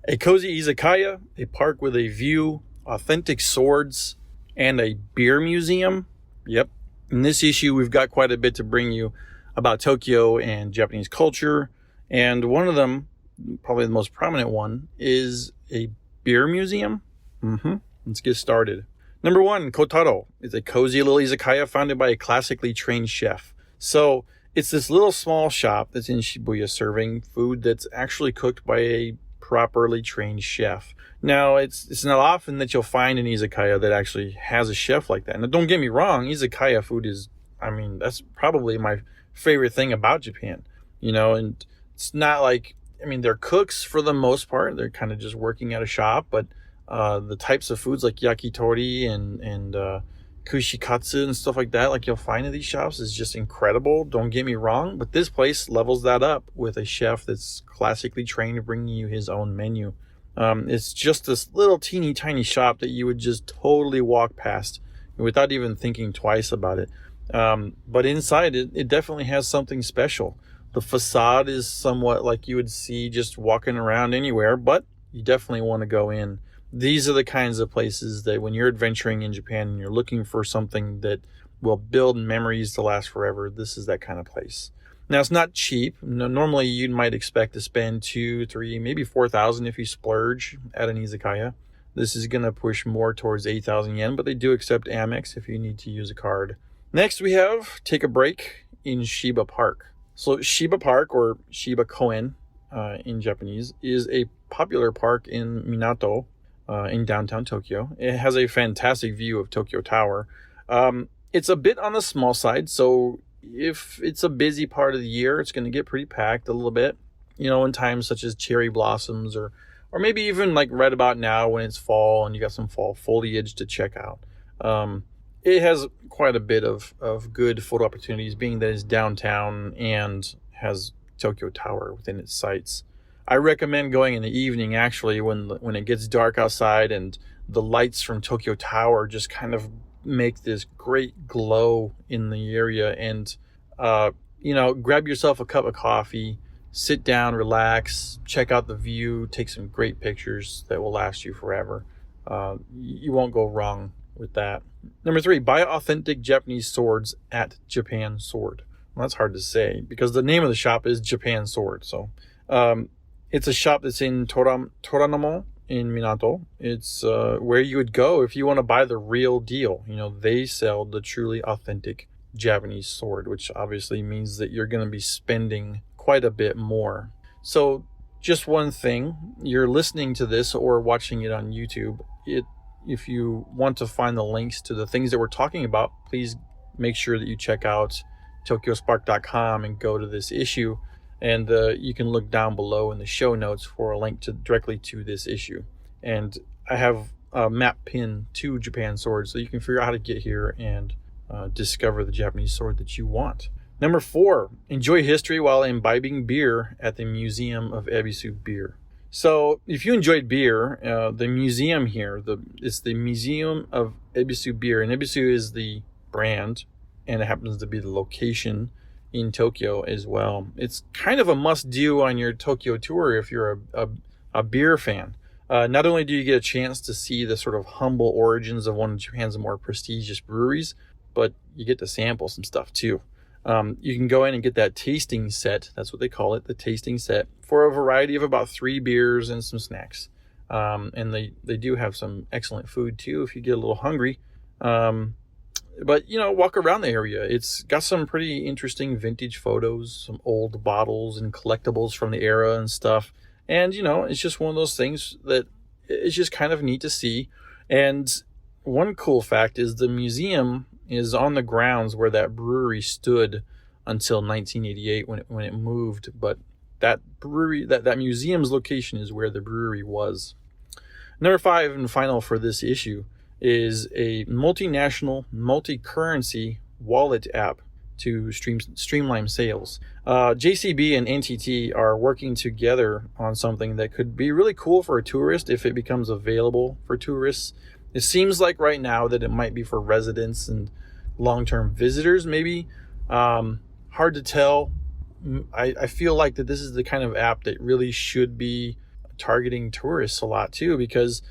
A cozy izakaya, a park with a view, authentic swords, and a beer museum. Yep. In this issue, we've got quite a bit to bring you about Tokyo and Japanese culture. And one of them, probably the most prominent one, is a beer museum. Let's get started. Number one, Kotaro is a cozy little izakaya founded by a classically trained chef. So it's this little small shop that's in Shibuya serving food that's actually cooked by a properly trained chef. Now, it's not often that you'll find an izakaya that actually has a chef like that. Now, don't get me wrong, izakaya food is, that's probably my favorite thing about Japan, and it's not like, they're cooks for the most part. They're kind of just working at a shop, but the types of foods like yakitori and kushikatsu and stuff like that, like you'll find in these shops, is just incredible. Don't get me wrong, but this place levels that up with a chef that's classically trained, bringing you his own menu. It's just this little teeny tiny shop that you would just totally walk past without even thinking twice about it. But inside it definitely has something special. The facade is somewhat like you would see just walking around anywhere, but you definitely want to go in. These are the kinds of places that when you're adventuring in Japan and you're looking for something that will build memories to last forever, this is that kind of place. Now, it's not cheap. Normally, you might expect to spend 2, 3, maybe 4,000 if you splurge at an izakaya. This is going to push more towards 8,000 yen, but they do accept Amex if you need to use a card. Next, we have Take a Break in Shiba Park. So Shiba Park, or Shiba Koen in Japanese, is a popular park in Minato, in downtown Tokyo. It has a fantastic view of Tokyo Tower. It's a bit on the small side, so if it's a busy part of the year, it's going to get pretty packed a little bit, in times such as cherry blossoms or maybe even like right about now when it's fall and you got some fall foliage to check out. It has quite a bit of good photo opportunities, being that it's downtown and has Tokyo Tower within its sights. I recommend going in the evening, actually, when it gets dark outside and the lights from Tokyo Tower just kind of make this great glow in the area. And, grab yourself a cup of coffee, sit down, relax, check out the view, take some great pictures that will last you forever. You won't go wrong with that. Number 3, buy authentic Japanese swords at Japan Sword. Well, that's hard to say because the name of the shop is Japan Sword. So, it's a shop that's in Toranamo in Minato. It's where you would go if you want to buy the real deal. They sell the truly authentic Japanese sword, which obviously means that you're going to be spending quite a bit more. So just one thing, you're listening to this or watching it on YouTube. If you want to find the links to the things that we're talking about, please make sure that you check out tokyospark.com and go to this issue. And you can look down below in the show notes for a link directly to this issue. And I have a map pinned to Japan Sword, so you can figure out how to get here and discover the Japanese sword that you want. Number 4, enjoy history while imbibing beer at the Museum of Ebisu Beer. So if you enjoyed beer, the museum here, it's the Museum of Ebisu Beer. And Ebisu is the brand, and it happens to be the location in Tokyo as well. It's kind of a must-do on your Tokyo tour if you're a beer fan. Not only do you get a chance to see the sort of humble origins of one of Japan's more prestigious breweries, but you get to sample some stuff too. You can go in and get that tasting set, that's what they call it, the tasting set, for a variety of about 3 beers and some snacks. And they do have some excellent food too if you get a little hungry. But, walk around the area. It's got some pretty interesting vintage photos, some old bottles and collectibles from the era and stuff. And, it's just one of those things that it's just kind of neat to see. And one cool fact is the museum is on the grounds where that brewery stood until 1988 when it moved. But that brewery, that museum's location is where the brewery was. Number 5 and final for this issue is a multinational, multi-currency wallet app to streamline sales. JCB and NTT are working together on something that could be really cool for a tourist if it becomes available for tourists. It seems like right now that it might be for residents and long-term visitors, maybe. Hard to tell. I feel like that this is the kind of app that really should be targeting tourists a lot too, because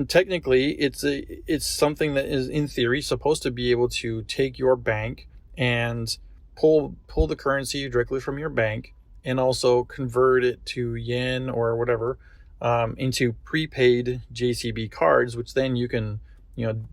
technically it's something that is in theory supposed to be able to take your bank and pull the currency directly from your bank and also convert it to yen or whatever into prepaid JCB cards, which then you can,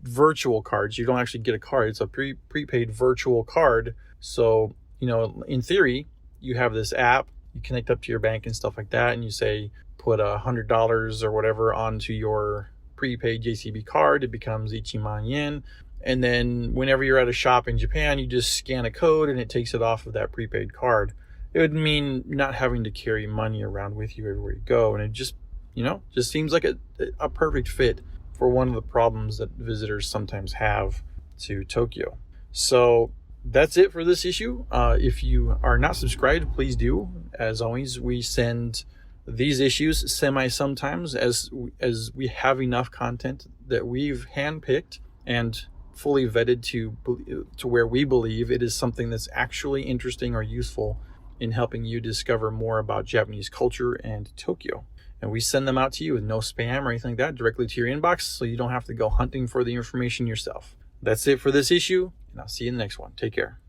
virtual cards. You don't actually get a card. It's a prepaid virtual card. So, in theory, you have this app, you connect up to your bank and stuff like that, and you say, put $100 or whatever onto your prepaid JCB card. It becomes Ichiman yen. And then whenever you're at a shop in Japan, you just scan a code and it takes it off of that prepaid card. It would mean not having to carry money around with you everywhere you go. And it just seems like a perfect fit for one of the problems that visitors sometimes have to Tokyo. So that's it for this issue. If you are not subscribed, please do. As always, we send these issues sometimes as we have enough content that we've handpicked and fully vetted to where we believe it is something that's actually interesting or useful in helping you discover more about Japanese culture and Tokyo. And we send them out to you with no spam or anything like that, directly to your inbox, so you don't have to go hunting for the information yourself. That's it for this issue, and I'll see you in the next one. Take care.